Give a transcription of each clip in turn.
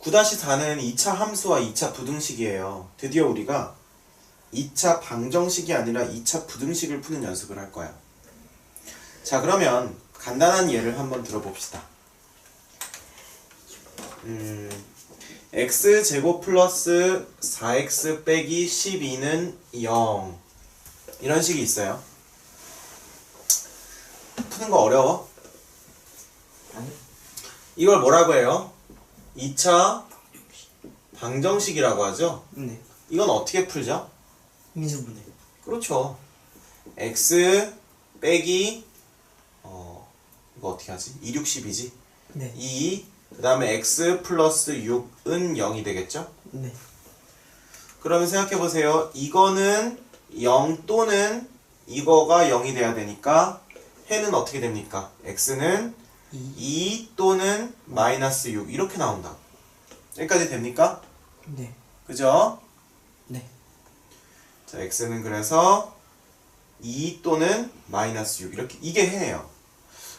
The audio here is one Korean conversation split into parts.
9-4는 2차 함수와 2차 부등식이에요. 드디어 우리가 2차 방정식이 아니라 2차 부등식을 푸는 연습을 할 거야. 자, 그러면 간단한 예를 한번 들어봅시다. x제곱 플러스 4x 빼기 12는 0 이런 식이 있어요. 푸는 거 어려워? 아니. 이걸 뭐라고 해요? 2차 방정식이라고 하죠? 네. 이건 어떻게 풀죠? 인수분해. 그렇죠. x 빼기 이거 어떻게 하지? 2, 6, 10이지? 네. 2, 그 다음에 x 플러스 6은 0이 되겠죠? 네. 그러면 생각해보세요. 이거는 0 또는 이거가 0이 돼야 되니까 해는 어떻게 됩니까? x는 2 또는 마이너스 6 이렇게 나온다. 여기까지 됩니까? 네. 그죠? 네. 자, x는 그래서 2 또는 마이너스 6 이렇게 이게 해예요.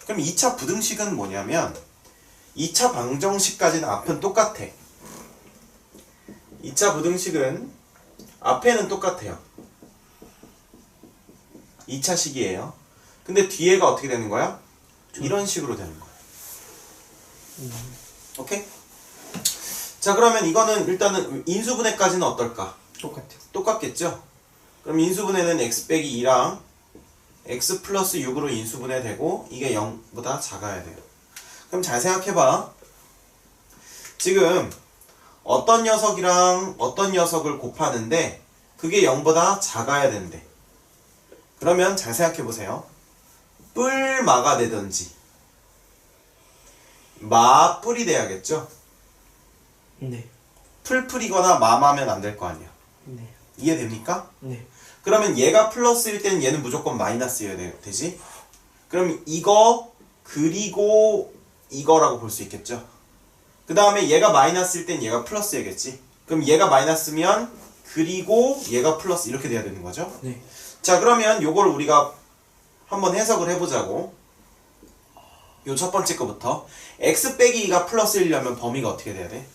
그럼 2차 부등식은 뭐냐면 2차 방정식까지는 앞은 똑같아. 2차 부등식은 앞에는 똑같아요. 2차 식이에요. 근데 뒤에가 어떻게 되는 거야? 이런 식으로 되는 거야. 오케이? 자, 그러면 이거는 일단은 인수분해까지는 어떨까? 똑같아요. 똑같겠죠? 그럼 인수분해는 x 빼기 2랑 x 플러스 6으로 인수분해되고 이게 0보다 작아야 돼요. 그럼 잘 생각해봐. 지금 어떤 녀석이랑 어떤 녀석을 곱하는데 그게 0보다 작아야 된대. 그러면 잘 생각해보세요. 뿔마가 되든지 마뿔이 돼야겠죠? 네. 풀풀이거나 마마면 안 될 거 아니야. 네. 이해됩니까? 네. 그러면 얘가 플러스일 때는 얘는 무조건 마이너스여야 되지? 그럼 이거 그리고 이거라고 볼 수 있겠죠? 그 다음에 얘가 마이너스일 땐 얘가 플러스야겠지? 그럼 얘가 마이너스면 그리고 얘가 플러스 이렇게 돼야 되는 거죠? 네. 자, 그러면 요걸 우리가 한번 해석을 해보자고. 요 첫 번째 거부터 x 빼기 2가 플러스이려면 범위가 어떻게 돼야 돼?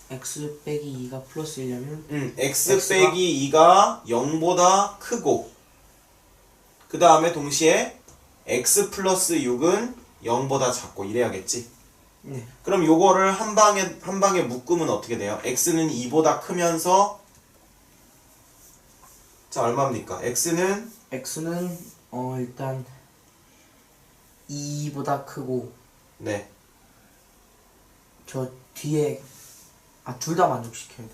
x 빼기 2가 플러스이려면 x 빼기 2가 0보다 크고 그 다음에 동시에 x 플러스 6은 0보다 작고 이래야겠지? 네. 그럼 요거를 한 방에 묶으면 어떻게 돼요? x는 2보다 크면서 자, 얼마입니까? x는 일단 2보다 크고 네, 저 뒤에 둘 다 만족시켜야 돼.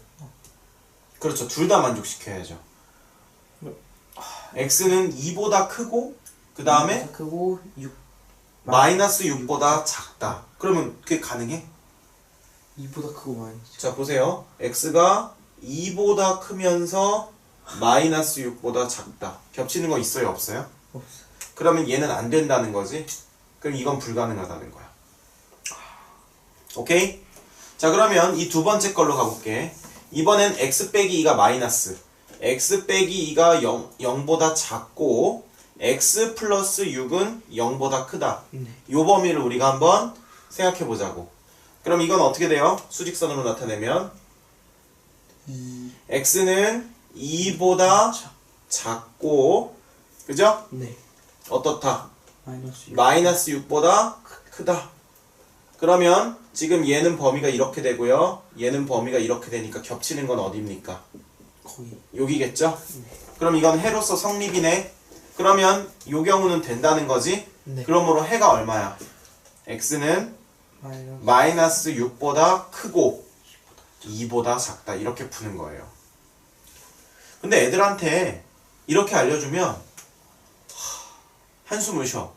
그렇죠. 둘 다 만족시켜야죠. x는 2보다 크고 그 다음에 크고 6 마이너스 6보다 작다. 그러면 그게 가능해? 2보다 크고 마이너스. 자, 보세요. x가 2보다 크면서 마이너스 6보다 작다. 겹치는 거 있어요? 없어요? 없어. 그러면 얘는 안 된다는 거지? 그럼 이건 불가능하다는 거야. 오케이? 자, 그러면 이 두 번째 걸로 가볼게. 이번엔 x 빼기 2가 마이너스 x 빼기 2가 0보다 작고 x 플러스 6은 0보다 크다. 네. 요 범위를 우리가 한번 생각해 보자고. 그럼 이건 어떻게 돼요? 수직선으로 나타내면 x는 2보다 작고 그죠? 네. 어떻다? 마이너스 6. 마이너스 6보다 크다. 그러면 지금 얘는 범위가 이렇게 되고요. 얘는 범위가 이렇게 되니까 겹치는 건 어디입니까? 거의. 여기겠죠? 그럼 이건 해로서 성립이네. 그러면 요 경우는 된다는 거지? 네. 그러므로 해가 얼마야? x는 마이너스 6보다 크고 2보다 작다. 이렇게 푸는 거예요. 근데 애들한테 이렇게 알려주면 한숨을 쉬어.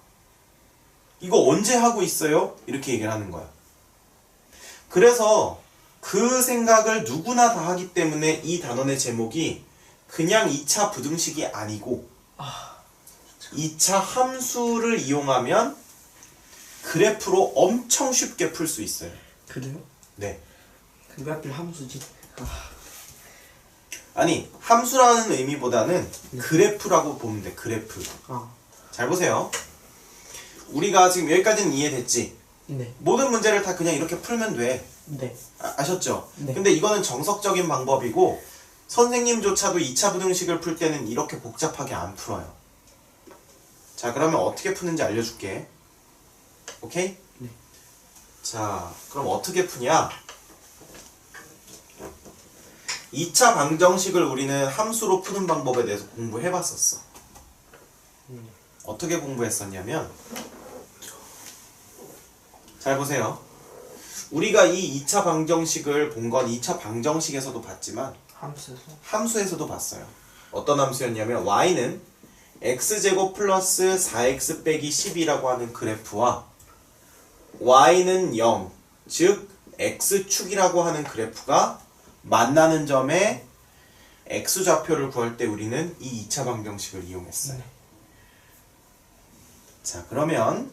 이거 언제 하고 있어요? 이렇게 얘기를 하는 거야. 그래서 그 생각을 누구나 다 하기 때문에 이 단원의 제목이 그냥 2차 부등식이 아니고 2차 함수를 이용하면 그래프로 엄청 쉽게 풀 수 있어요. 그래요? 네. 왜 하필 함수지? 아니, 함수라는 의미보다는 그래프라고 보면 돼. 그래프. 잘 보세요. 우리가 지금 여기까지는 이해됐지? 네. 모든 문제를 다 그냥 이렇게 풀면 돼. 네. 아셨죠? 네. 근데 이거는 정석적인 방법이고 선생님조차도 2차 부등식을 풀 때는 이렇게 복잡하게 안 풀어요. 자, 그러면 어떻게 푸는지 알려줄게. 오케이? 네. 자, 그럼 어떻게 푸냐? 2차 방정식을 우리는 함수로 푸는 방법에 대해서 공부해봤었어. 어떻게 공부했었냐면, 잘 보세요. 우리가 이 2차 방정식을 본 건 2차 방정식에서도 봤지만 함수에서. 함수에서도 봤어요. 어떤 함수였냐면 y는 x제곱 플러스 4x 빼기 10이라고 하는 그래프와 y는 0, 즉 x축이라고 하는 그래프가 만나는 점에 x좌표를 구할 때 우리는 이 2차 방정식을 이용했어요. 네. 자, 그러면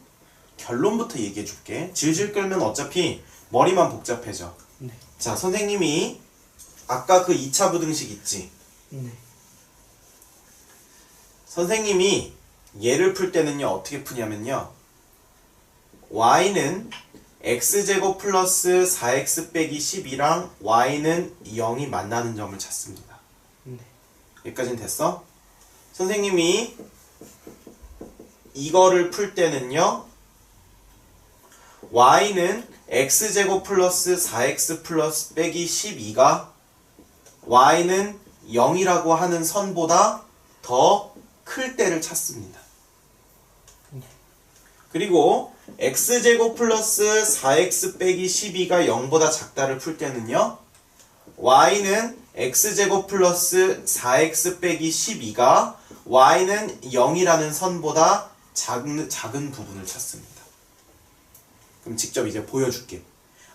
결론부터 얘기해 줄게. 질질 끌면 어차피 머리만 복잡해져. 네. 자, 선생님이 아까 그 2차 부등식 있지? 네. 선생님이 얘를 풀 때는요, 어떻게 푸냐면요, y는 x제곱 플러스 4x 빼기 10이랑 y는 0이 만나는 점을 찾습니다. 네. 여기까지는 됐어? 선생님이 이거를 풀 때는요, y는 x제곱 플러스 4x 플러스 빼기 12가 y는 0이라고 하는 선보다 더 클 때를 찾습니다. 그리고 x제곱 플러스 4x 빼기 12가 0보다 작다를 풀 때는요, y는 x제곱 플러스 4x 빼기 12가 y는 0이라는 선보다 작은 부분을 찾습니다. 그럼 직접 이제 보여줄게.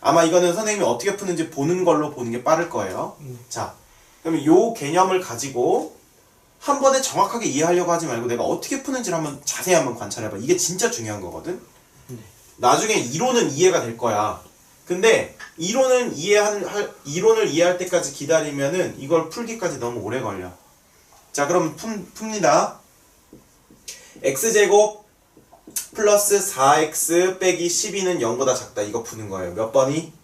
아마 이거는 선생님이 어떻게 푸는지 보는 걸로 보는 게 빠를 거예요. 자, 그럼 요 개념을 가지고 한 번에 정확하게 이해하려고 하지 말고 내가 어떻게 푸는지를 한번 자세히 한번 관찰해봐. 이게 진짜 중요한 거거든. 나중에 이론은 이해가 될 거야. 근데 이론을 이해할 때까지 기다리면은 이걸 풀기까지 너무 오래 걸려. 자, 그럼 풉니다. x제곱 플러스 4x 빼기 12는 0보다 작다. 이거 푸는 거예요. 몇 번이?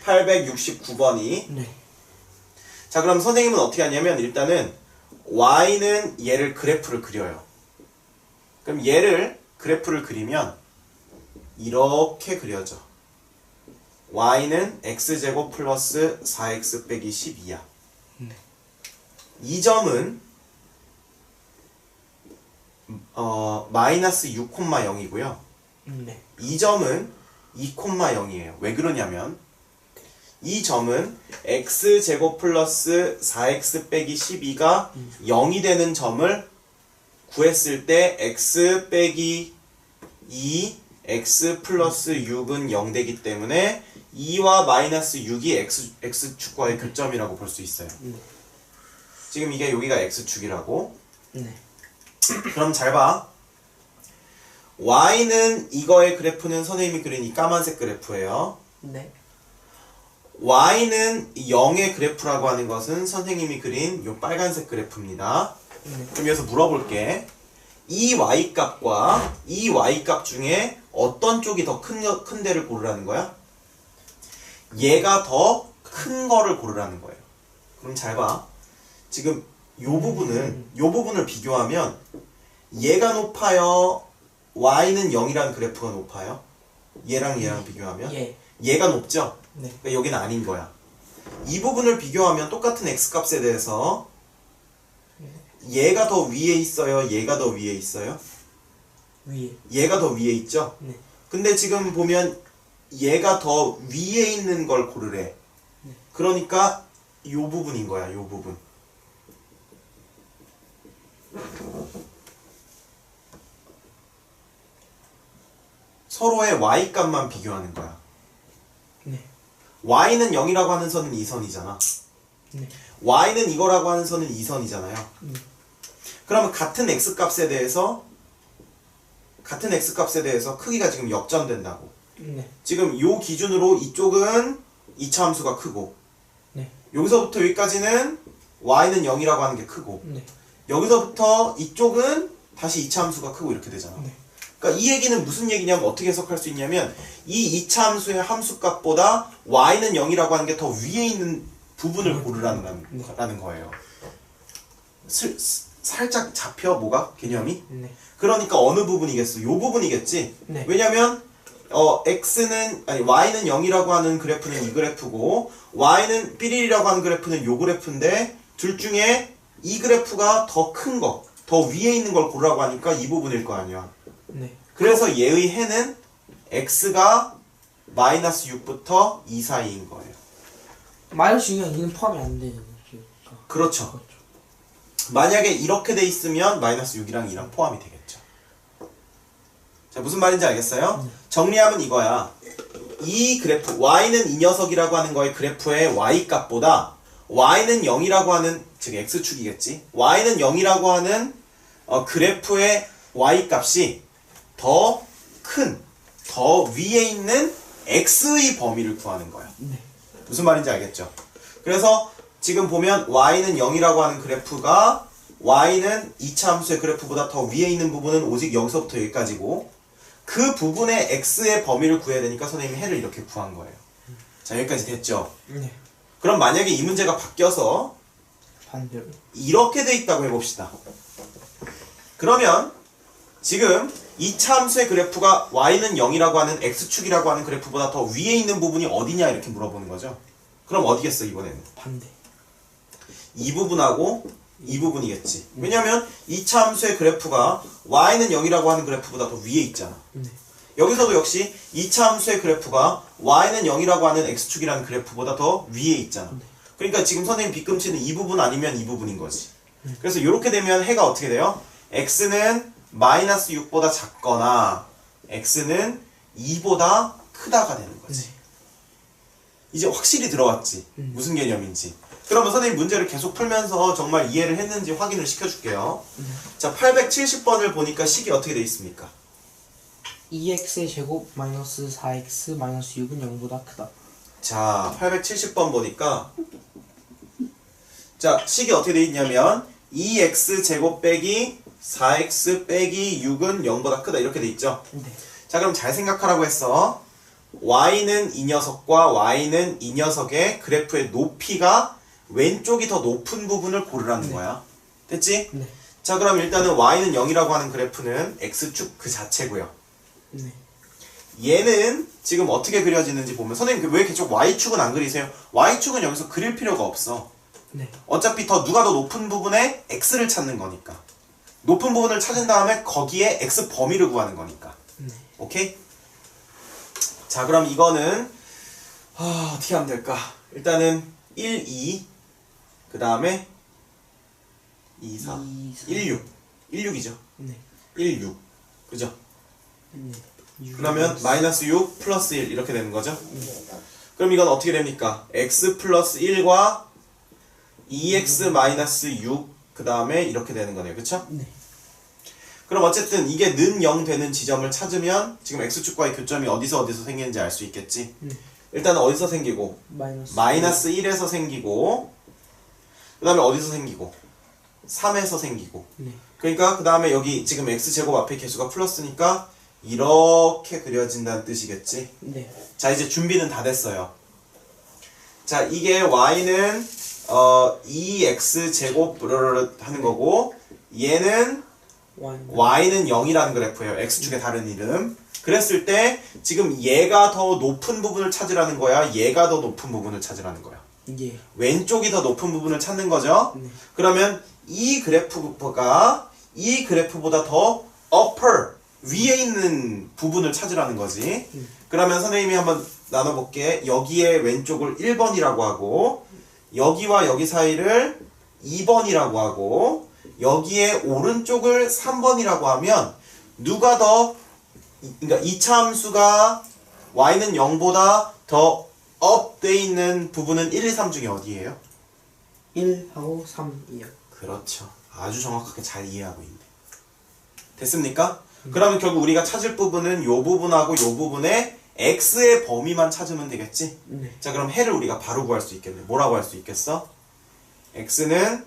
869번이. 네. 자, 그럼 선생님은 어떻게 하냐면 일단은 y는 얘를 그래프를 그려요. 그럼 얘를 그래프를 그리면 이렇게 그려져. y는 x제곱 플러스 4x 빼기 12야. 네. 이 점은 마이너스 6,0이고요. 네. 이 점은 2,0이에요. 왜 그러냐면 이 점은 x제곱 플러스 4x 빼기 12가 0이 되는 점을 구했을 때 x 빼기 2, x 플러스 6은 0 되기 때문에 2와 마이너스 6이 x축과의 교점이라고 볼 수 있어요. 지금 이게 여기가 x축이라고. 네. 그럼 잘 봐. y는 이거의 그래프는 선생님이 그린 이 까만색 그래프예요. 네. y는 0의 그래프라고 하는 것은 선생님이 그린 이 빨간색 그래프입니다. 네. 그럼 여기서 물어볼게. 이 y값과 이 y값 중에 어떤 쪽이 더 큰 데를 고르라는 거야? 얘가 더 큰 거를 고르라는 거예요. 그럼 잘 봐. 지금 요 부분을 비교하면 얘가 높아요? y는 0이라는 그래프가 높아요? 얘랑 비교하면? 예. 얘가 높죠? 네. 그러니까 여기는 아닌 거야. 이 부분을 비교하면 똑같은 x값에 대해서 얘가 더 위에 있어요? 얘가 더 위에 있어요? 위에. 얘가 더 위에 있죠? 네. 근데 지금 보면 얘가 더 위에 있는 걸 고르래. 네. 그러니까 요 부분인 거야, 요 부분. 서로의 y값만 비교하는 거야. 네. y는 0이라고 하는 선은 이 선이잖아. 네. y는 이거라고 하는 선은 이 선이잖아요. 그러면 같은 x값에 대해서 크기가 지금 역전된다고. 네. 지금 요 기준으로 이쪽은 2차 함수가 크고 네. 여기서부터 여기까지는 y는 0이라고 하는 게 크고 네. 여기서부터 이쪽은 다시 2차 함수가 크고 이렇게 되잖아. 네. 그러니까 이 얘기는 무슨 얘기냐면 어떻게 해석할 수 있냐면 이 이차함수의 함수값보다 y는 0이라고 하는 게 더 위에 있는 부분을 고르라는 거예요. 살짝 잡혀 뭐가? 개념이? 네. 그러니까 어느 부분이겠어? 요 부분이겠지? 네. 왜냐면 y는 0이라고 하는 그래프는 이 그래프고 y는 삐리리라고 하는 그래프는 요 그래프인데 둘 중에 이 그래프가 더 큰 거, 더 위에 있는 걸 고르라고 하니까 이 부분일 거 아니야. 네. 그래서 얘의 해는 x가 마이너스 6부터 2 사이인 거예요. 마이너스 6이 2는 포함이 안 되는 거죠. 그렇죠. 만약에 이렇게 돼 있으면 마이너스 6이랑 2랑 포함이 되겠죠. 자, 무슨 말인지 알겠어요? 정리하면 이거야. 이 그래프 y는 이 녀석이라고 하는 거의 그래프의 y 값보다 y는 0이라고 하는, 즉 x축이겠지. y는 0이라고 하는 그래프의 y 값이 더 큰, 더 위에 있는 x의 범위를 구하는 거야. 네. 무슨 말인지 알겠죠? 그래서 지금 보면 y는 0이라고 하는 그래프가 y는 2차 함수의 그래프보다 더 위에 있는 부분은 오직 여기서부터 여기까지고 그 부분의 x의 범위를 구해야 되니까 선생님이 해를 이렇게 구한 거예요. 자, 여기까지 됐죠? 네. 그럼 만약에 이 문제가 바뀌어서 반대로. 이렇게 돼 있다고 해봅시다. 그러면 지금 2차 함수의 그래프가 y는 0이라고 하는 x축이라고 하는 그래프보다 더 위에 있는 부분이 어디냐 이렇게 물어보는 거죠. 그럼 어디겠어 이번에는? 반대. 이 부분하고 이 부분이겠지. 왜냐면 2차 함수의 그래프가 y는 0이라고 하는 그래프보다 더 위에 있잖아. 네. 여기서도 역시 2차 함수의 그래프가 y는 0이라고 하는 x축이라는 그래프보다 더 위에 있잖아. 그러니까 지금 선생님 빗금치는 이 부분 아니면 이 부분인 거지. 그래서 이렇게 되면 해가 어떻게 돼요? x는 마이너스 6보다 작거나 x는 2보다 크다가 되는 거지. 네. 이제 확실히 들어왔지. 무슨 개념인지. 그러면 선생님 문제를 계속 풀면서 정말 이해를 했는지 확인을 시켜줄게요. 자, 870번을 보니까 식이 어떻게 돼 있습니까? 2x의 제곱 마이너스 4x 마이너스 6은 0보다 크다. 자, 870번 보니까 자, 식이 어떻게 돼 있냐면 2x 제곱 빼기 4x 빼기 6은 0보다 크다 이렇게 돼 있죠. 네. 자, 그럼 잘 생각하라고 했어. y는 이 녀석과 y는 이 녀석의 그래프의 높이가 왼쪽이 더 높은 부분을 고르라는 거야. 됐지? 네. 자, 그럼 일단은 y는 0이라고 하는 그래프는 x축 그 자체고요. 네. 얘는 지금 어떻게 그려지는지 보면 선생님 왜 계속 y축은 안 그리세요? y축은 여기서 그릴 필요가 없어. 네. 어차피 누가 더 높은 부분에 x를 찾는 거니까. 높은 부분을 찾은 다음에 거기에 x 범위를 구하는 거니까. 네. 오케이? 자, 그럼 이거는 어떻게 하면 될까? 일단은 1, 2 그 다음에 2, 4 1, 6 1, 6이죠. 네. 1, 6 그죠? 네. 그러면 마이너스 6 플러스 1 이렇게 되는 거죠? 네. 그럼 이건 어떻게 됩니까? x 플러스 1과 2x 마이너스 6 그 다음에 이렇게 되는 거네요. 그쵸? 네. 그럼 어쨌든 이게 는 0 되는 지점을 찾으면 지금 x축과의 교점이 어디서 생기는지 알 수 있겠지? 네. 일단은 어디서 생기고? 마이너스 1에서 생기고 그 다음에 어디서 생기고? 3에서 생기고 네. 그러니까 그 다음에 여기 지금 x제곱 앞에 개수가 플러스니까 이렇게 그려진다는 뜻이겠지? 네. 자, 이제 준비는 다 됐어요. 자, 이게 y는 2x제곱 하는 거고 얘는 y는 0이라는 그래프예요. x축의 다른 이름. 그랬을 때 지금 얘가 더 높은 부분을 찾으라는 거야? 얘가 더 높은 부분을 찾으라는 거야? 예. 왼쪽이 더 높은 부분을 찾는 거죠? 네. 그러면 이 그래프가 이 그래프보다 더 upper, 위에 있는 부분을 찾으라는 거지. 그러면 선생님이 한번 나눠볼게. 여기에 왼쪽을 1번이라고 하고 여기와 여기 사이를 2번이라고 하고 여기에 오른쪽을 3번이라고 하면 누가 더 그러니까 이차 함수가 y는 0보다 더 업 돼 있는 부분은 1, 2, 3 중에 어디예요? 1하고 3이요. 그렇죠. 아주 정확하게 잘 이해하고 있네. 됐습니까? 그러면 결국 우리가 찾을 부분은 요 부분하고 요 부분의 x의 범위만 찾으면 되겠지? 네. 자, 그럼 해를 우리가 바로 구할 수 있겠네. 뭐라고 할 수 있겠어? x는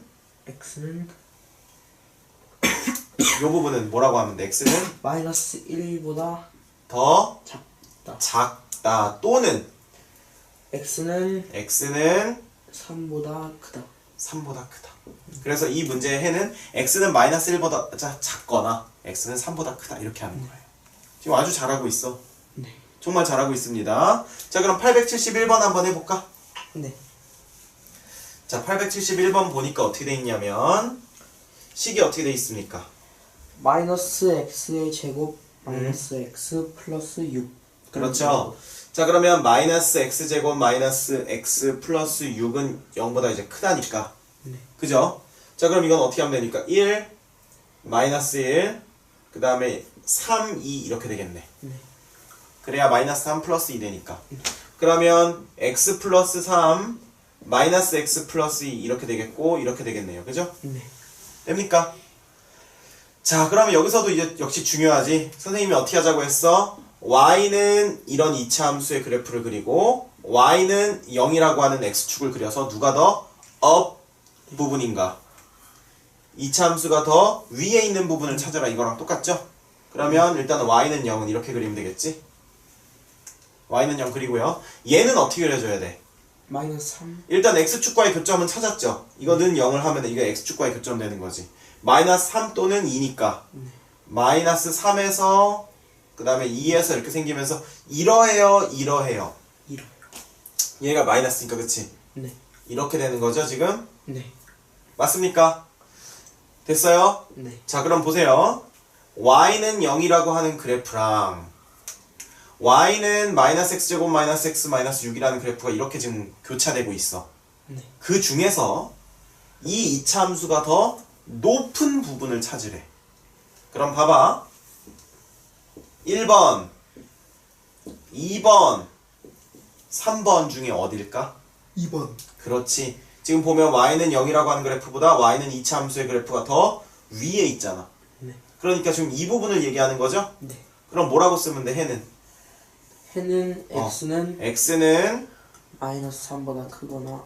요 부분은 뭐라고 하면 돼? x는 마이너스 1보다 더 작다. 작다 또는 x는 x는 3보다 크다. 3보다 크다. 그래서 이 문제의 해는 x는 마이너스 1보다 작거나 x는 3보다 크다 이렇게 하는 거예요. 지금 아주 잘하고 있어. 네. 정말 잘하고 있습니다. 자, 그럼 871번 한번 해볼까? 네. 자, 871번 보니까 어떻게 돼 있냐면 식이 어떻게 돼 있습니까? 마이너스 x의 제곱 마이너스 x 플러스 6. 그렇죠. 자, 그러면 마이너스 x제곱 마이너스 x 플러스 6은 0보다 이제 크다니까. 네. 그죠? 자, 그럼 이건 어떻게 하면 되니까 1, 마이너스 1, 그 다음에 3, 2 이렇게 되겠네. 네. 그래야 마이너스 3 플러스 2 되니까. 그러면 x 플러스 3, 마이너스 x 플러스 2 이렇게 되겠고 이렇게 되겠네요. 그죠? 네. 됩니까? 자, 그러면 여기서도 이제 역시 중요하지. 선생님이 어떻게 하자고 했어? y는 이런 이차 함수의 그래프를 그리고 y는 0이라고 하는 x축을 그려서 누가 더 up 부분인가? 이차 함수가 더 위에 있는 부분을 찾아라 이거랑 똑같죠? 그러면 일단 y는 0은 이렇게 그리면 되겠지? y는 0 그리고요. 얘는 어떻게 그려줘야 돼? 마이너스 3. 일단 x축과의 교점은 찾았죠? 이거는 0을 하면 이거 x축과의 교점 되는 거지. 마이너스 3 또는 2니까 마이너스 3에서 그 다음에 2에서 이렇게 생기면서 이러해요 이러해요. 이러. 얘가 마이너스니까 그치? 네. 이렇게 되는 거죠 지금? 네. 맞습니까? 됐어요? 네. 자, 그럼 보세요. y는 0이라고 하는 그래프랑 y는 마이너스 x제곱 마이너스 x 마이너스 6이라는 그래프가 이렇게 지금 교차되고 있어. 네. 그 중에서 이 이차 함수가 더 높은 부분을 찾으래. 그럼 봐봐. 1번, 2번, 3번 중에 어딜까? 2번. 그렇지. 지금 보면 y는 0이라고 하는 그래프보다 y는 이차 함수의 그래프가 더 위에 있잖아. 네. 그러니까 지금 이 부분을 얘기하는 거죠? 네. 그럼 뭐라고 쓰면 돼, 해는? 해는 x는 x는 마이너스 3보다 크거나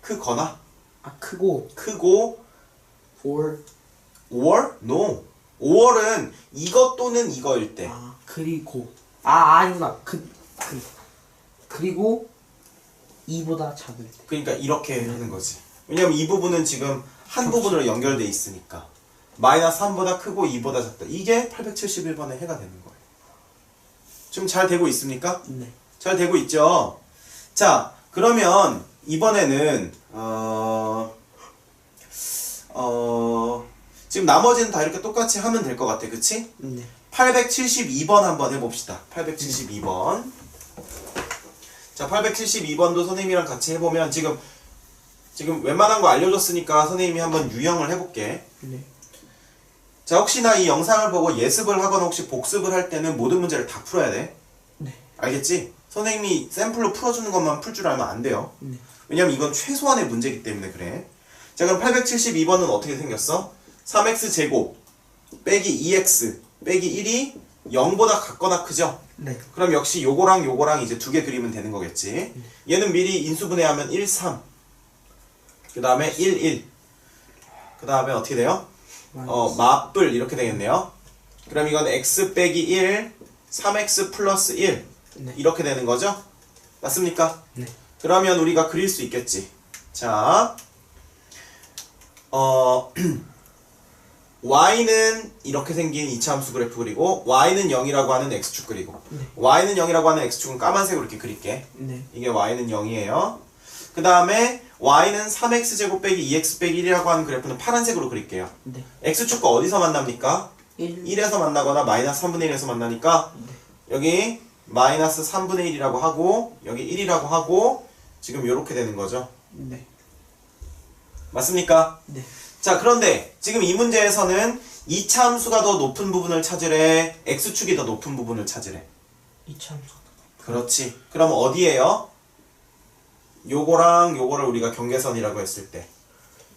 크거나 크고 크고 or 5월? No. 5월은 이거 또는 이거일 때. 그리고 아니구나. 그리고 2보다 작을 때. 그러니까 이렇게 하는 거지. 왜냐면 이 부분은 지금 한 부분으로 연결돼 있으니까. 마이너스 3보다 크고 2보다 작다. 이게 871번의 해가 되는 거예요. 지금 잘 되고 있습니까? 네. 잘 되고 있죠? 자, 그러면 이번에는 지금 나머지는 다 이렇게 똑같이 하면 될 것 같아. 그치? 네. 872번 한번 해봅시다. 872번. 자, 872번도 선생님이랑 같이 해보면 지금 웬만한 거 알려줬으니까 선생님이 한번 유형을 해볼게. 네. 자, 혹시나 이 영상을 보고 예습을 하거나 혹시 복습을 할 때는 모든 문제를 다 풀어야 돼. 네. 알겠지? 선생님이 샘플로 풀어주는 것만 풀 줄 알면 안 돼요. 네. 왜냐면 이건 최소한의 문제이기 때문에 그래. 자, 그럼 872번은 어떻게 생겼어? 3x 제곱 빼기 2x 빼기 1이 0보다 같거나 크죠? 네. 그럼 역시 요거랑 요거랑 이제 두 개 그리면 되는 거겠지. 얘는 미리 인수분해하면 1, 3. 그 다음에 1, 1. 그 다음에 어떻게 돼요? 맞불 이렇게 되겠네요. 그럼 이건 x 빼기 1, 3x 플러스 1 네. 이렇게 되는 거죠? 맞습니까? 네. 그러면 우리가 그릴 수 있겠지. 자, y는 이렇게 생긴 이차함수 그래프 그리고 y는 0이라고 하는 x축 그리고 네. y는 0이라고 하는 x축은 까만색으로 이렇게 그릴게. 네. 이게 y는 0이에요. 그 다음에 y는 3x제곱 빼기 2x 빼기 1이라고 하는 그래프는 파란색으로 그릴게요. 네. x축과 어디서 만납니까? 1. 1에서 만나거나 마이너스 3분의 1에서 만나니까 네. 여기 마이너스 3분의 1이라고 하고 여기 1이라고 하고 지금 이렇게 되는 거죠. 네. 맞습니까? 네. 자, 그런데 지금 이 문제에서는 이차 함수가 더 높은 부분을 찾으래, x축이 더 높은 부분을 찾으래. 이참수. 그렇지. 그럼 어디에요? 요거랑 요거를 우리가 경계선이라고 했을 때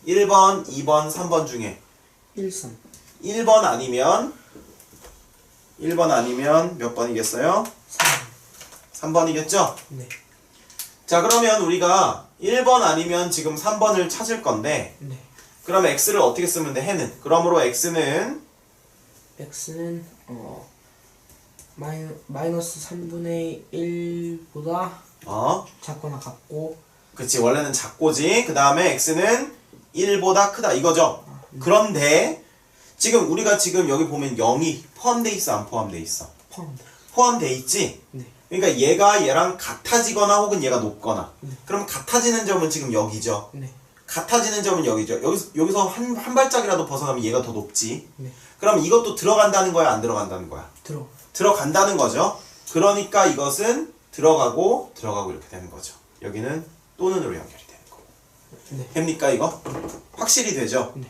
1번, 2번, 3번 중에 1, 3. 1번 아니면 몇 번이겠어요? 3. 3번이겠죠? 네. 자, 그러면 우리가 1번 아니면 지금 3번을 찾을 건데 네. 그럼 x를 어떻게 쓰면 돼? 해는. 그러므로 x는 x는 마이너스 3분의 1보다 작거나 같고. 그치, 원래는 작고지. 그 다음에 x는 1보다 크다 이거죠. 그런데 지금 우리가 지금 여기 보면 0이 포함돼 있어, 안 포함돼 있어? 포함돼 있지? 네. 그러니까 얘가 얘랑 같아지거나 혹은 얘가 높거나. 그럼 같아지는 점은 지금 여기죠. 네. 같아지는 점은 여기죠. 여기서 한 발짝이라도 벗어나면 얘가 더 높지. 네. 그럼 이것도 들어간다는 거야, 안 들어간다는 거야? 들어간다는 거죠. 그러니까 이것은 들어가고 이렇게 되는 거죠. 여기는 또는으로 연결이 되는 거고. 네. 됩니까 이거? 확실히 되죠? 네.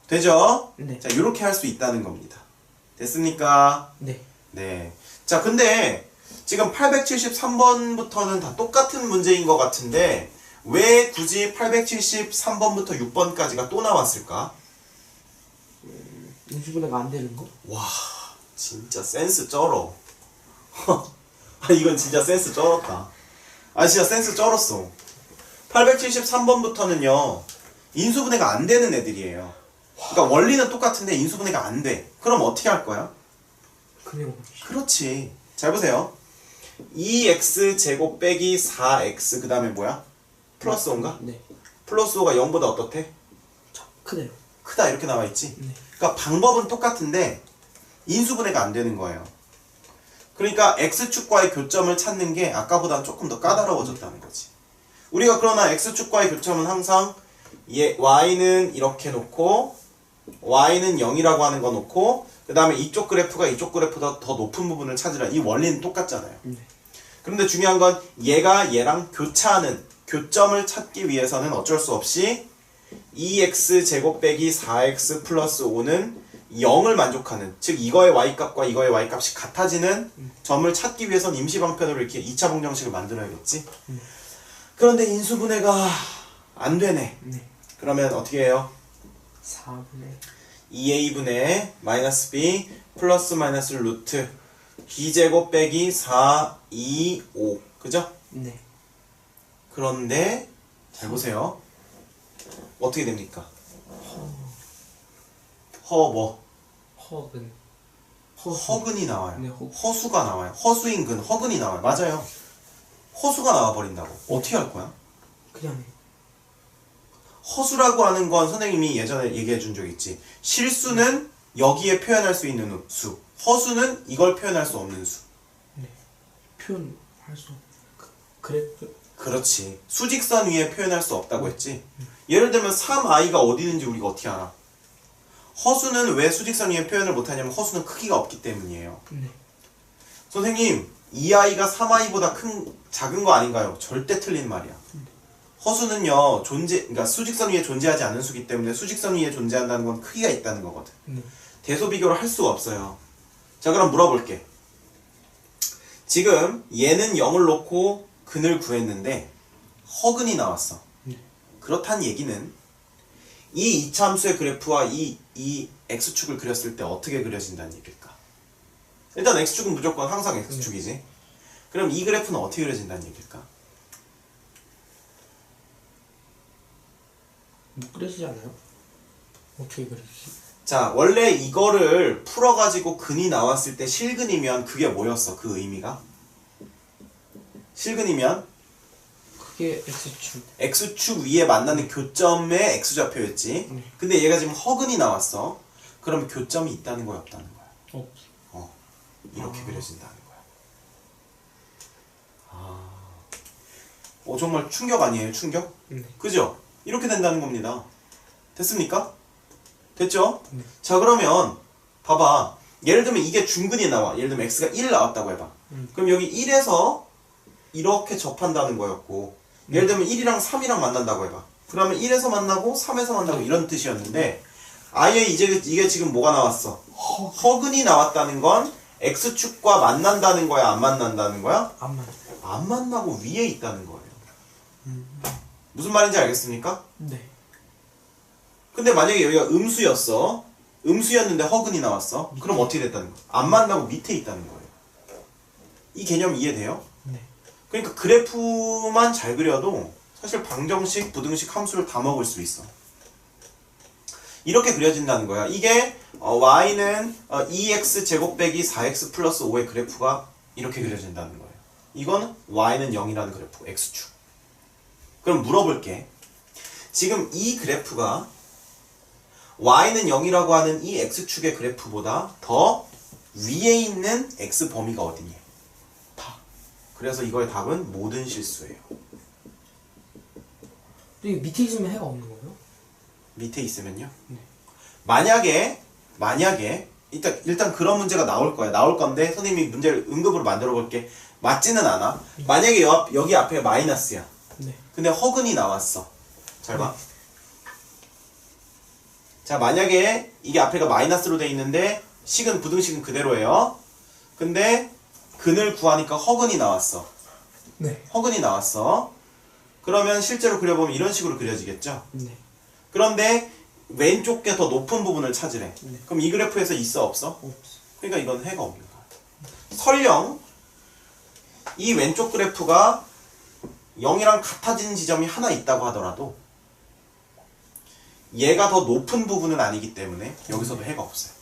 되죠? 네. 자, 이렇게 할 수 있다는 겁니다. 됐습니까? 네. 네. 자, 근데 지금 873번부터는 다 똑같은 문제인 것 같은데 왜 굳이 873번부터 6번까지가 또 나왔을까? 인수분해가 안 되는 거? 와, 진짜 센스 쩔어. 이건 진짜 센스 쩔었다. 진짜 센스 쩔었어. 873번부터는요 인수분해가 안 되는 애들이에요. 그러니까 원리는 똑같은데 인수분해가 안 돼. 그럼 어떻게 할 거야? 그대로. 그렇지. 잘 보세요. 2x 제곱 빼기 4x 그 다음에 뭐야? 플러스 5인가? 네. 플러스 5가 0보다 어떻대? 그대로. 크다 이렇게 나와 있지. 네. 그러니까 방법은 똑같은데 인수분해가 안 되는 거예요. 그러니까 x축과의 교점을 찾는 게 아까보다는 조금 더 까다로워졌다는 거지. 우리가 그러나 x축과의 교점은 항상 y는 이렇게 놓고 y는 0이라고 하는 거 놓고 그 다음에 이쪽 그래프가 이쪽 그래프보다 더 높은 부분을 찾으라. 이 원리는 똑같잖아요. 네. 그런데 중요한 건 얘가 얘랑 교차하는 교점을 찾기 위해서는 어쩔 수 없이 2x 제곱 빼기 4x 플러스 5는 0을 만족하는, 즉 이거의 y값과 이거의 y값이 같아지는 점을 찾기 위해서는 임시방편으로 이렇게 2차 방정식을 만들어야겠지. 그런데 인수분해가 안 되네. 네. 그러면 어떻게 해요? 4분의 2a분의 마이너스 b 플러스 마이너스 루트 b제곱 빼기 4, 2, 5 그죠? 네. 그런데 잘 보세요. 어떻게 됩니까? 허근. 허근이 나와요. 네, 허수가 나와요. 허수인 근, 허근이 나와요. 맞아요. 허수가 나와버린다고. 어떻게 할 거야? 그냥 허수라고 하는 건 선생님이 예전에 얘기해 준 적 있지. 실수는 여기에 표현할 수 있는 수. 허수는 이걸 표현할 수 없는 수. 네. 표현할 수 그래프. 그렇지. 수직선 위에 표현할 수 없다고 했지. 예를 들면 3i가 어디 있는지 우리가 어떻게 알아? 허수는 왜 수직선 위에 표현을 못하냐면 허수는 크기가 없기 때문이에요. 네. 선생님 2i가 3i보다 작은 거 아닌가요? 절대 틀린 말이야. 허수는요 그러니까 수직선 위에 존재하지 않는 수기 때문에 수직선 위에 존재한다는 건 크기가 있다는 거거든. 대소 비교를 할 수가 없어요. 자, 그럼 물어볼게. 지금 얘는 0을 놓고 근을 구했는데 허근이 나왔어. 그렇다는 얘기는 이 이차함수의 그래프와 이 x축을 그렸을 때 어떻게 그려진다는 얘기일까? 일단 x축은 무조건 항상 x축이지. 그럼 이 그래프는 어떻게 그려진다는 얘기일까? 못 그려지지 않아요? 어떻게 그려지지? 자, 원래 이거를 풀어가지고 근이 나왔을 때 실근이면 그게 뭐였어? 그 의미가? 실근이면 그게 x축. x축 위에 만나는 교점의 x좌표였지. 근데 얘가 지금 허근이 나왔어. 그럼 교점이 있다는 거야, 없다는 거야? 이렇게 그려진다는 거야. 정말 충격 아니에요, 충격? 그죠? 이렇게 된다는 겁니다. 됐습니까? 됐죠? 자, 그러면 봐봐. 예를 들면 이게 중근이 나와. 예를 들면 x가 1 나왔다고 해봐. 그럼 여기 1에서 이렇게 접한다는 거였고, 예를 들면 1이랑 3이랑 만난다고 해봐. 그러면 1에서 만나고 3에서 만나고 이런 뜻이었는데 아예 이게 지금 뭐가 나왔어? 허근이 나왔다는 건 x축과 만난다는 거야, 안 만난다는 거야? 안 만나고 위에 있다는 거예요. 무슨 말인지 알겠습니까? 네. 근데 만약에 여기가 음수였어. 음수였는데 허근이 나왔어. 그럼 어떻게 됐다는 거야? 안 만나고 밑에 있다는 거예요. 이 개념 이해돼요? 네. 그러니까 그래프만 잘 그려도 사실 방정식, 부등식 함수를 다 먹을 수 있어. 이렇게 그려진다는 거야. 이게 y는 2x 제곱 빼기 4x 플러스 5의 그래프가 이렇게 그려진다는 거예요. 이거는 y는 0이라는 그래프, x축. 그럼 물어볼게. 지금 이 그래프가 y는 0이라고 하는 이 x축의 그래프보다 더 위에 있는 x 범위가 어디니? 다. 그래서 이거의 답은 모든 실수예요. 근데 밑에 있으면 해가 없는 거예요? 밑에 있으면요. 만약에 일단 그런 문제가 나올 거야. 나올 건데 선생님이 문제를 응급으로 만들어 볼게. 맞지는 않아. 만약에 여기 앞에 마이너스야. 네. 근데 허근이 나왔어. 잘 봐. 자, 만약에 이게 앞에가 마이너스로 돼 있는데 부등식은 그대로예요. 근데 근을 구하니까 허근이 나왔어. 네. 허근이 나왔어. 그러면 실제로 그려보면 이런 식으로 그려지겠죠? 네. 그런데 왼쪽 게 더 높은 부분을 찾으래. 네. 그럼 이 그래프에서 있어 없어? 없어. 그러니까 이건 해가 없는 거야. 설령 이 왼쪽 그래프가 0이랑 같아지는 지점이 하나 있다고 하더라도 얘가 더 높은 부분은 아니기 때문에 여기서도 해가 없어요.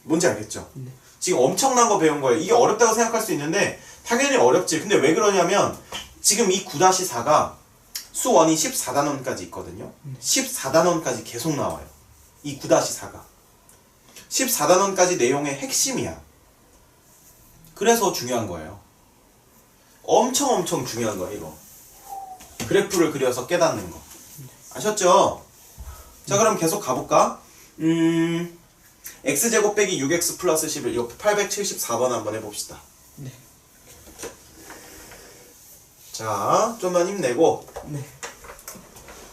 뭔지 알겠죠? 네. 지금 엄청난 거 배운 거예요. 이게 어렵다고 생각할 수 있는데 당연히 어렵지. 근데 왜 그러냐면 지금 이 9-4가 수원이 14단원까지 있거든요. 14단원까지 계속 나와요. 이 9-4가 14단원까지 내용의 핵심이야. 그래서 중요한 거예요. 엄청 중요한 거예요. 이거 그래프를 그려서 깨닫는 거 아셨죠? 자, 그럼 계속 가볼까? x제곱 빼기 6x 플러스 11 이거 874번 한번 해봅시다. 네. 자, 좀만 힘내고. 네.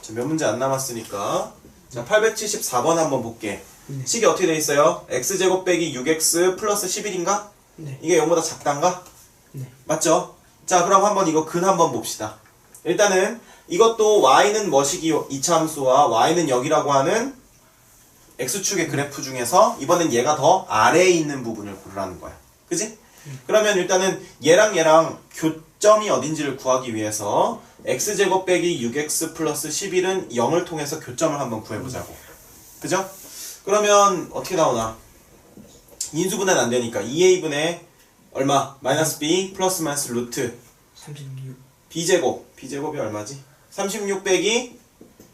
자, 몇 문제 안 남았으니까. 자, 874번 한번 볼게. 네. 식이 어떻게 돼 있어요? x제곱 빼기 6x 플러스 11인가? 네. 이게 0보다 작단가? 네. 맞죠? 자, 그럼 한번 이거 근 한번 봅시다. 일단은 이것도 y는 뭐시기요? 이차함수와 y는 0이라고 하는 x축의 그래프 중에서 이번엔 얘가 더 아래에 있는 부분을 고르라는 거야. 그지? 그러면 일단은 얘랑 교점이 어딘지를 구하기 위해서 x제곱 빼기 6x 플러스 11은 0을 통해서 교점을 한번 구해보자고. 그죠? 그러면 어떻게 나오나? 인수분해는 안 되니까 2a분의 얼마? 마이너스 b 플러스 마이너스 루트 36. b제곱이 얼마지? 36 빼기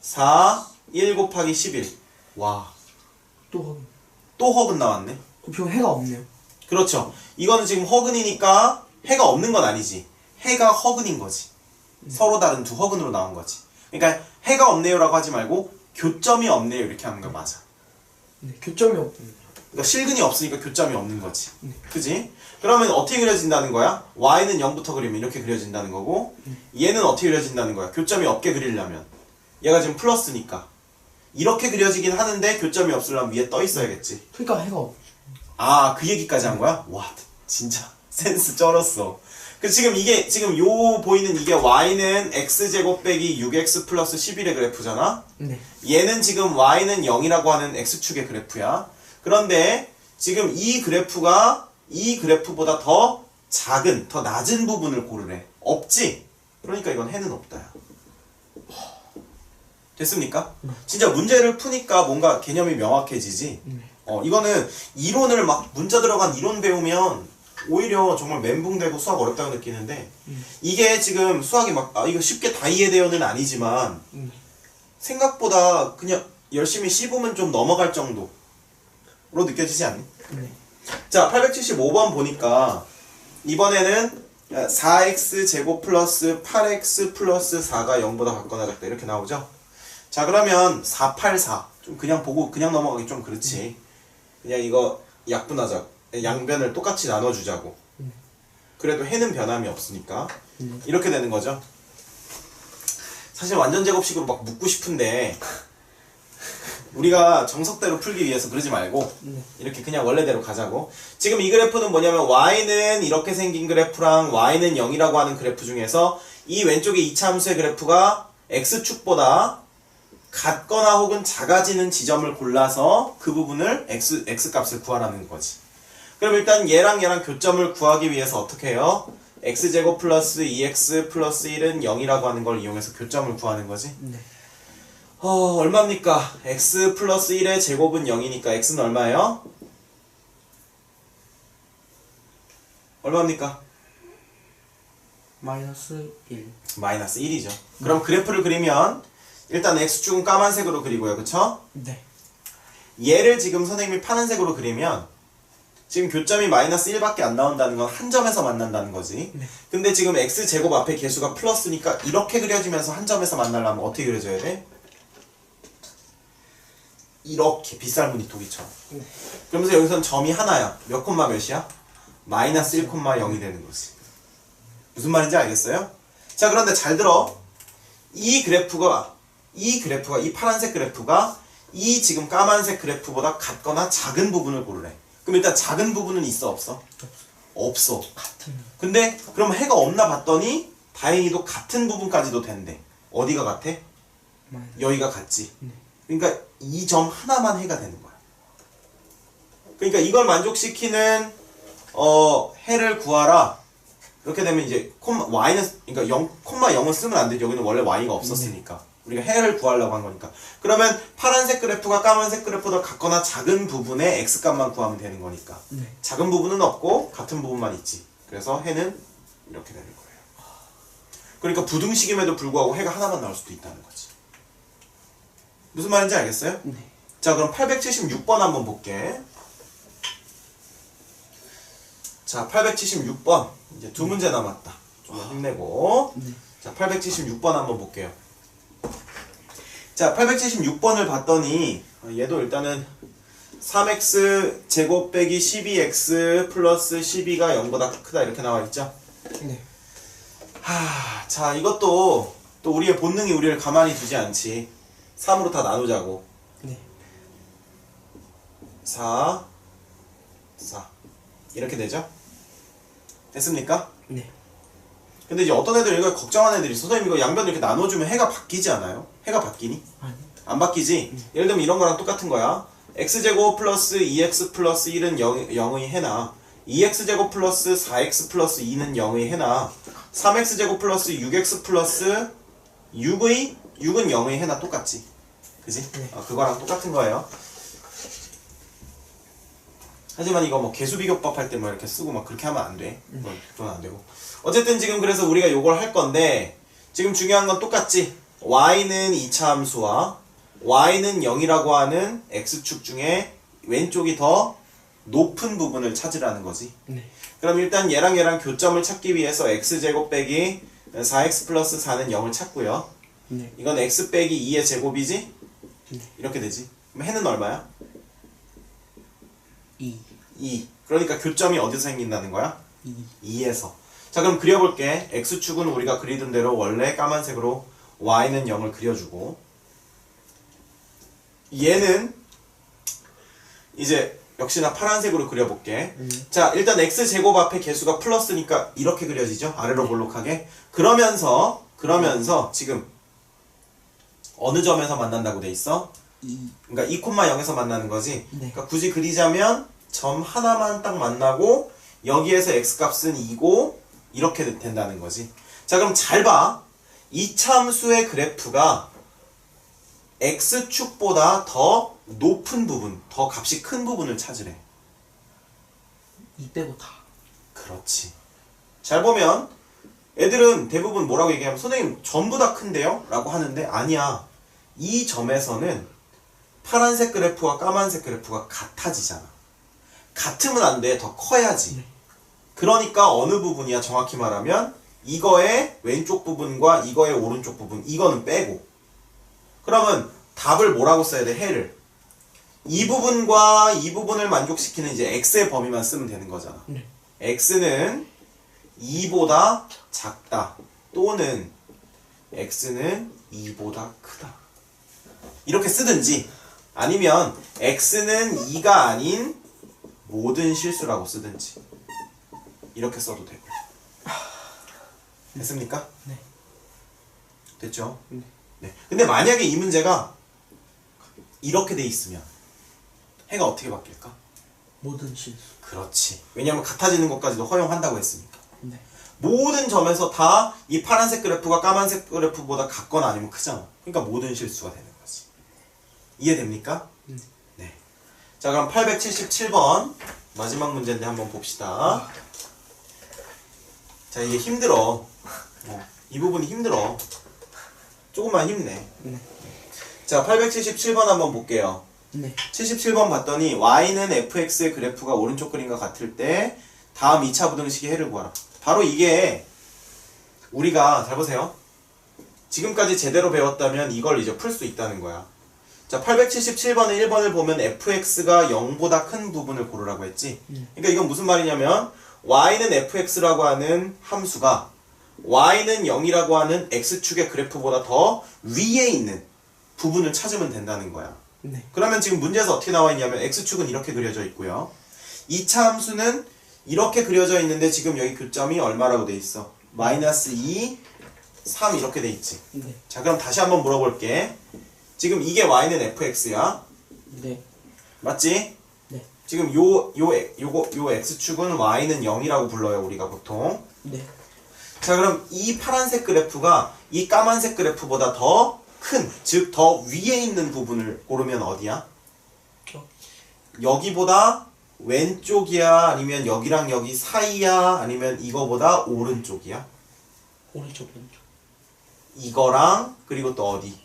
4 1 곱하기 11. 와, 또 허근 나왔네. 그럼 해가 없네요. 그렇죠. 이거는 지금 허근이니까 해가 없는 건 아니지. 해가 허근인 거지. 서로 다른 두 허근으로 나온 거지. 그러니까 해가 없네요라고 하지 말고 교점이 없네요 이렇게 하는 거 맞아. 네. 교점이 없네요. 그러니까 실근이 없으니까 교점이 없는 거지. 그지? 그러면 어떻게 그려진다는 거야? y는 0부터 그리면 이렇게 그려진다는 거고 얘는 어떻게 그려진다는 거야? 교점이 없게 그리려면 얘가 지금 플러스니까 이렇게 그려지긴 하는데 교점이 없으려면 위에 떠 있어야겠지. 그러니까 해가 없. 아, 그 얘기까지 한 거야? 와, 진짜 센스 쩔었어. 그 지금 요 보이는 이게 y는 x제곱 빼기 6x 플러스 11의 그래프잖아? 네. 얘는 지금 y는 0이라고 하는 x축의 그래프야. 그런데 지금 이 그래프가 이 그래프보다 더 작은, 더 낮은 부분을 고르래. 없지? 그러니까 이건 해는 없다야. 됐습니까? 진짜 문제를 푸니까 뭔가 개념이 명확해지지? 이거는 이론을 막 문자 들어간 이론 배우면 오히려 정말 멘붕되고 수학 어렵다고 느끼는데 이게 지금 수학이 막 이거 쉽게 다 이해되어는 아니지만 생각보다 그냥 열심히 씹으면 좀 넘어갈 정도로 느껴지지 않니? 네. 자, 875번 보니까 이번에는 4x 제곱 플러스 8x 플러스 4가 0보다 같거나 같다 이렇게 나오죠? 자, 그러면 484 좀 그냥 보고 그냥 넘어가기 좀 그렇지. 그냥 이거 약분하자. 양변을 똑같이 나눠주자고. 그래도 해는 변함이 없으니까 이렇게 되는 거죠. 사실 완전 제곱식으로 막 묻고 싶은데 우리가 정석대로 풀기 위해서 그러지 말고 이렇게 그냥 원래대로 가자고. 지금 이 그래프는 뭐냐면 y는 이렇게 생긴 그래프랑 y는 0이라고 하는 그래프 중에서 이 왼쪽에 이차함수의 그래프가 x축보다 같거나 혹은 작아지는 지점을 골라서 그 부분을 x값을 구하라는 거지. 그럼 일단 얘랑 교점을 구하기 위해서 어떻게 해요? x제곱 플러스 2x 플러스 1은 0이라고 하는 걸 이용해서 교점을 구하는 거지. 네. 얼마입니까? x 플러스 1의 제곱은 0이니까 x는 얼마예요? 얼마입니까? 마이너스 1. 마이너스 1이죠. 그럼 그래프를 그리면 일단 x축은 까만색으로 그리고요. 그쵸? 네. 얘를 지금 선생님이 파란색으로 그리면 지금 교점이 마이너스 1밖에 안 나온다는 건 한 점에서 만난다는 거지. 네. 근데 지금 x제곱 앞에 개수가 플러스니까 이렇게 그려지면서 한 점에서 만나려면 어떻게 그려져야 돼? 이렇게 빗살무늬 토기처럼. 네. 그러면서 여기서는 점이 하나야. 몇 콤마 몇이야? 마이너스 1,0이 되는 거지. 무슨 말인지 알겠어요? 자, 그런데 잘 들어. 이 파란색 그래프가 이 지금 까만색 그래프보다 같거나 작은 부분을 고르래. 그럼 일단 작은 부분은 있어, 없어? 없어. 같은. 근데 그럼 해가 없나 봤더니 다행히도 같은 부분까지도 된대. 어디가 같아? 마이너스. 여기가 같지. 네. 그러니까 이 점 하나만 해가 되는 거야. 그러니까 이걸 만족시키는 해를 구하라. 이렇게 되면 이제 y는 그러니까 0,0을 쓰면 안 되죠. 여기는 원래 y가 없었으니까. 우리가 해를 구하려고 한 거니까. 그러면 파란색 그래프가 까만색 그래프보다 같거나 작은 부분의 x값만 구하면 되는 거니까. 네. 작은 부분은 없고 같은 부분만 있지. 그래서 해는 이렇게 되는 거예요. 그러니까 부등식임에도 불구하고 해가 하나만 나올 수도 있다는 거지. 무슨 말인지 알겠어요? 네. 자, 그럼 876번 한번 볼게. 자, 876번. 이제 두 문제 남았다. 좀 힘내고. 네. 자, 876번 한번 볼게요. 자, 876번을 봤더니 얘도 일단은 3x 제곱 빼기 12x 플러스 12가 0보다 크다 이렇게 나와 있죠? 네. 자, 이것도 또 우리의 본능이 우리를 가만히 두지 않지. 3으로 다 나누자고. 네. 4 이렇게 되죠? 됐습니까? 네. 근데 이제 어떤 애들 이거 걱정하는 애들이 있어. 선생님 이거 양변을 이렇게 나눠주면 해가 바뀌지 않아요? 해가 바뀌니? 아니. 안 바뀌지? 예를 들면 이런 거랑 똑같은 거야. x제곱 플러스 2x 플러스 1은 0의 해나 2x제곱 플러스 4x 플러스 2는 0의 해나 3x제곱 플러스 6x 플러스 6은 0의 해나 똑같지? 그지? 네. 그거랑 똑같은 거예요. 하지만 이거 뭐 개수비교법 할 때 뭐 이렇게 쓰고 막 그렇게 하면 안 돼. 그건 안 되고. 어쨌든 지금 그래서 우리가 요걸 할 건데 지금 중요한 건 똑같지. y는 2차 함수와 y는 0이라고 하는 x축 중에 왼쪽이 더 높은 부분을 찾으라는 거지. 네. 그럼 일단 얘랑 교점을 찾기 위해서 x제곱 빼기 4x 플러스 4는 0을 찾고요. 네. 이건 x 빼기 2의 제곱이지? 네. 이렇게 되지. 그럼 해는 얼마야? 2. 2. 그러니까 교점이 어디서 생긴다는 거야? 2. 2에서. 자, 그럼 그려볼게. x축은 우리가 그리던 대로 원래 까만색으로 y는 0을 그려주고 얘는 이제 역시나 파란색으로 그려볼게. 자, 일단 x제곱 앞에 개수가 플러스니까 이렇게 그려지죠? 아래로 볼록하게. 그러면서 지금 어느 점에서 만난다고 돼 있어? 2. 그러니까 2,0에서 만나는 거지. 네. 그러니까 굳이 그리자면 점 하나만 딱 만나고 여기에서 x값은 2고 이렇게 된다는 거지. 자, 그럼 잘 봐. 이참수의 그래프가 x축보다 더 높은 부분, 더 값이 큰 부분을 찾으래. 2 빼고 다. 그렇지. 잘 보면 애들은 대부분 뭐라고 얘기하면 선생님 전부 다 큰데요? 라고 하는데 아니야. 이 점에서는 파란색 그래프와 까만색 그래프가 같아지잖아. 같으면 안 돼. 더 커야지. 네. 그러니까 어느 부분이야 정확히 말하면 이거의 왼쪽 부분과 이거의 오른쪽 부분 이거는 빼고 그러면 답을 뭐라고 써야 돼? 해를 이 부분과 이 부분을 만족시키는 이제 x의 범위만 쓰면 되는 거잖아. 네. x는 2보다 작다 또는 x는 2보다 크다 이렇게 쓰든지 아니면 x는 2가 아닌 모든 실수라고 쓰든지 이렇게 써도 되고. 됐습니까? 네. 됐죠? 네. 네. 근데 만약에 이 문제가 이렇게 돼 있으면 해가 어떻게 바뀔까? 모든 실수. 그렇지. 왜냐하면 같아지는 것까지도 허용한다고 했으니까. 네. 모든 점에서 다 이 파란색 그래프가 까만색 그래프보다 같거나 아니면 크잖아. 그러니까 모든 실수가 되는 거지. 이해됩니까? 네. 자, 그럼 877번 마지막 문제인데 한번 봅시다. 자, 이게 힘들어. 이 부분이 힘들어. 조금만 힘내. 네. 자, 877번 한번 볼게요. 네. 77번 봤더니 y는 fx의 그래프가 오른쪽 그림과 같을 때 다음 2차 부등식의 해를 구하라. 바로 이게 우리가 잘 보세요. 지금까지 제대로 배웠다면 이걸 이제 풀 수 있다는 거야. 자, 877번의 1번을 보면 fx가 0보다 큰 부분을 고르라고 했지. 그러니까 이건 무슨 말이냐면 y는 fx라고 하는 함수가 y는 0이라고 하는 x축의 그래프보다 더 위에 있는 부분을 찾으면 된다는 거야. 네. 그러면 지금 문제에서 어떻게 나와 있냐면 x축은 이렇게 그려져 있고요. 2차 함수는 이렇게 그려져 있는데 지금 여기 교점이 얼마라고 돼 있어? 마이너스 2, 3 이렇게 돼 있지. 네. 자, 그럼 다시 한번 물어볼게. 지금 이게 y는 fx야. 네. 맞지? 네. 지금 요 x축은 y는 0이라고 불러요, 우리가 보통. 네. 자, 그럼 이 파란색 그래프가 이 까만색 그래프보다 더 큰, 즉 더 위에 있는 부분을 고르면 어디야? 여기보다 왼쪽이야? 아니면 여기랑 여기 사이야? 아니면 이거보다 오른쪽이야? 오른쪽 왼쪽. 이거랑 그리고 또 어디?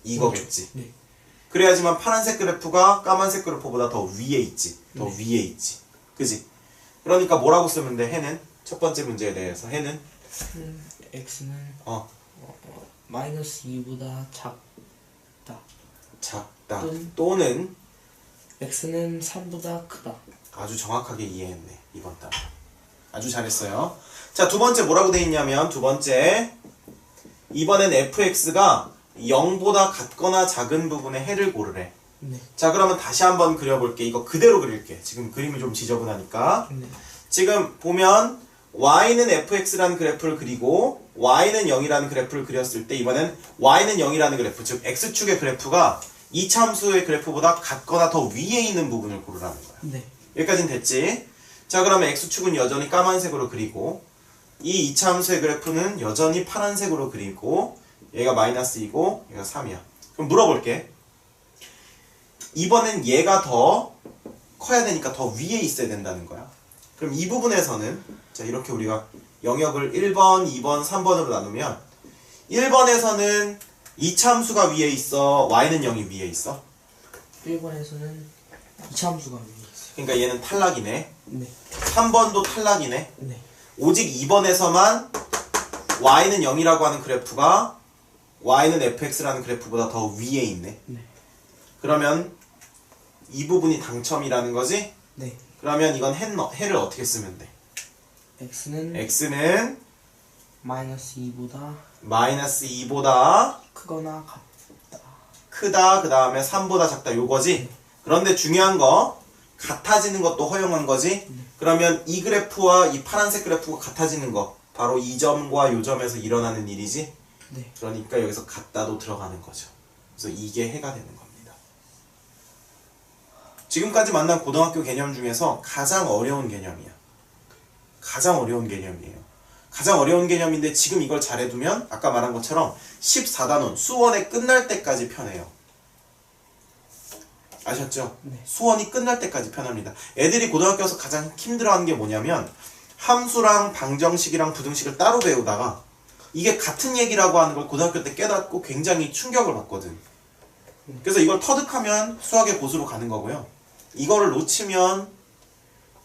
이거겠지. 네. 그래야지만 파란색 그래프가 까만색 그래프보다 더 위에 있지. 더 네. 위에 있지. 그지? 그러니까 뭐라고 쓰면 돼? 해는? 첫 번째 문제에 대해서 해는? x는 마이너스 2보다 작다. 작다. 또는 x는 3보다 크다. 아주 정확하게 이해했네. 이번 답. 아주 잘했어요. 자, 두 번째 뭐라고 돼 있냐면 두 번째 이번엔 fx가 0보다 같거나 작은 부분의 해를 고르래. 네. 자, 그러면 다시 한번 그려볼게. 이거 그대로 그릴게. 지금 그림이 좀 지저분하니까. 네. 지금 보면 y는 fx라는 그래프를 그리고 y는 0이라는 그래프를 그렸을 때 이번엔 y는 0이라는 그래프, 즉 x축의 그래프가 2차 함수의 그래프보다 같거나 더 위에 있는 부분을 고르라는 거야. 네. 여기까지는 됐지? 자, 그러면 x축은 여전히 까만색으로 그리고 이 2차 함수의 그래프는 여전히 파란색으로 그리고 얘가 마이너스 2고 얘가 3이야. 그럼 물어볼게. 이번엔 얘가 더 커야 되니까 더 위에 있어야 된다는 거야. 그럼 이 부분에서는 자, 이렇게 우리가 영역을 1번, 2번, 3번으로 나누면 1번에서는 2차 함수가 위에 있어? y는 0이 위에 있어? 1번에서는 2차 함수가 위에 있어요. 그러니까 얘는 탈락이네. 네. 3번도 탈락이네. 네. 오직 2번에서만 y는 0이라고 하는 그래프가 y는 fx라는 그래프보다 더 위에 있네. 네. 그러면 이 부분이 당첨이라는 거지? 네. 그러면 이건 해를 어떻게 쓰면 돼? x는 마이너스 2보다 마이너스 2보다 크거나 같다. 크다, 그 다음에 3보다 작다, 요거지? 그런데 중요한 거, 같아지는 것도 허용한 거지? 그러면 이 그래프와 이 파란색 그래프가 같아지는 거, 바로 이 점과 요 점에서 일어나는 일이지? 네. 그러니까 여기서 같다도 들어가는 거죠. 그래서 이게 해가 되는 겁니다. 지금까지 만난 고등학교 개념 중에서 가장 어려운 개념이야. 가장 어려운 개념이에요. 가장 어려운 개념인데 지금 이걸 잘해두면 아까 말한 것처럼 14단원 수원에 끝날 때까지 편해요. 아셨죠? 네. 수원이 끝날 때까지 편합니다. 애들이 고등학교에서 가장 힘들어하는 게 뭐냐면 함수랑 방정식이랑 부등식을 따로 배우다가 이게 같은 얘기라고 하는 걸 고등학교 때 깨닫고 굉장히 충격을 받거든. 그래서 이걸 터득하면 수학의 고수로 가는 거고요. 이거를 놓치면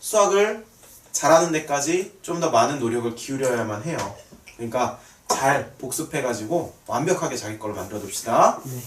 수학을 잘하는 데까지 좀 더 많은 노력을 기울여야만 해요. 그러니까 잘 복습해가지고 완벽하게 자기 걸 만들어 둡시다. 네.